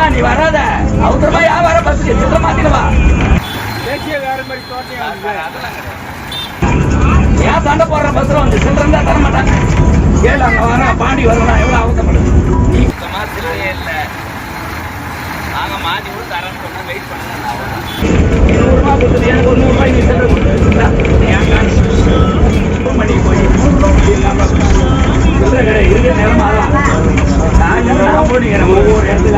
அதான் நீ வராத அவசரமா வியாபார பஸ்ஸுக்கு சில்லற மாத்திடுவா. தேசிய வேற மாதிரி தோட்டம் அதெல்லாம் கிடையாது. ஏன் சண்டை போடுற பஸ்ல வந்து சில்லற இருந்தா தர மாட்டாங்க. கேளு அங்க வர பாண்டி வரணும் எவ்வளவு அவசரப்படுது. நீ சுத்தமா சில்லறையே இல்லை. நாங்க மாத்தி கூட தரேன்னு சொன்னா வெயிட் பண்ணுங்க. 200 ரூபாய் கொடுத்துட்டு எனக்கு ஒரு 100 ரூபாய் நீ சில்லறை கொடுத்துருந்தா ஏன் மணி போய் இல்லாம சில்லறை கிடையாது. இருக்கிற நேரமா நான் போடுகிறேன் ஒவ்வொரு இடத்துல.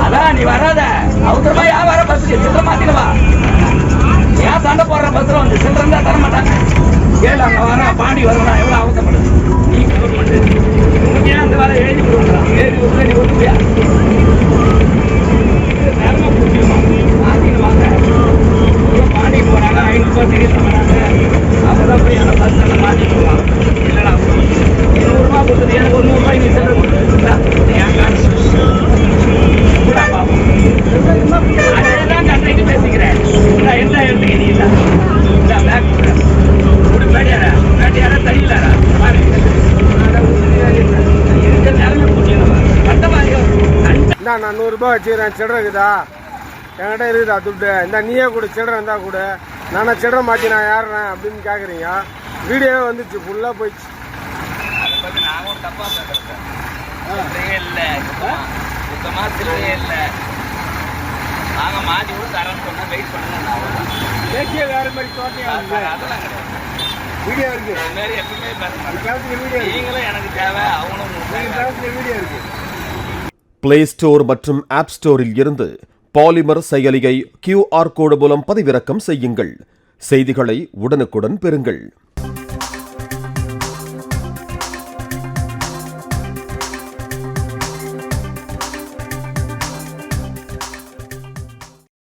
அதான் நீ வராத அவசரமா வியாபார பஸ்ஸுக்கு சில்லற மாத்திடுவா. ஏன் சண்டை போடுற பஸ்ல வந்து சில்லற இருந்தா தர மாட்டாங்க. கேளு அங்க வர பாண்டி வரணும் எவ்வளவு அவசரப்படுது. நீ கவர்மெண்ட் ஏன் அந்த வேலை எழுதி கொடுக்குறான். எழுதி கொடுத்து நீ ஒத்துப்பியா? நேரமா பிடிச்சிருமா மாத்தின்னு வாங்க. பாண்டி போறாங்க 500 ரூபாய் தெரியும் வராங்க. அப்பதான் போய் அந்த பஸ் எல்லாம் மாத்தி போவாங்க. இல்லடா 200 ரூபாய் கொடுத்தது எனக்கு ஒரு 100 ரூபாய் நீ சில்லறை கொடுத்துருந்தா ஏன் காசு கூட பாப்போம். அதான் கண்டிட்டு பேசிக்கிறேன். எந்த இடத்துக்கு நீ இல்லை பேக் பேட்டியாரா பேட்டியாரா தெரியலடா இருக்கிற நிலைமை போட்டியலாம் கட்டமாதிரியோ. நான் 100 ரூபாய் வச்சுக்கிறேன். சில்லறை இருக்குதா என்கிட்ட இருக்குதா துட்டு? இந்த நீயே கூட சில்லறை இருந்தா கூட நானா சில்லறை மாற்றி நான் யாருறேன் அப்படின்னு கேட்குறீங்க. வீடியோவே வந்துச்சு ஃபுல்லாக போயிடுச்சு. அதை பற்றி நாங்களும் தப்பாக பேசுகிறேன். சில்லறையே இல்லை சுத்தமாக சில்லறையே இல்லை. நாங்கள் மாற்றி கூட தரேன்னு சொன்னால் வெயிட் பண்ணுங்க. தேசிய வேற மாதிரி தோட்டம் அதெல்லாம் கிடையாது. வீடியோ இருக்கு. இதுமாரி எப்பவுமே பேச வீடியோ மாட்டேன். நீங்களும் எனக்கு தேவை அவங்களும் வீடியோ இருக்கு. பிளே ஸ்டோர் மற்றும் ஆப் ஸ்டோரில் இருந்து பாலிமர் செயலியை QR கோடு மூலம் பதிவிறக்கம் செய்யுங்கள். செய்திகளை உடனுக்குடன் பெறுங்கள்.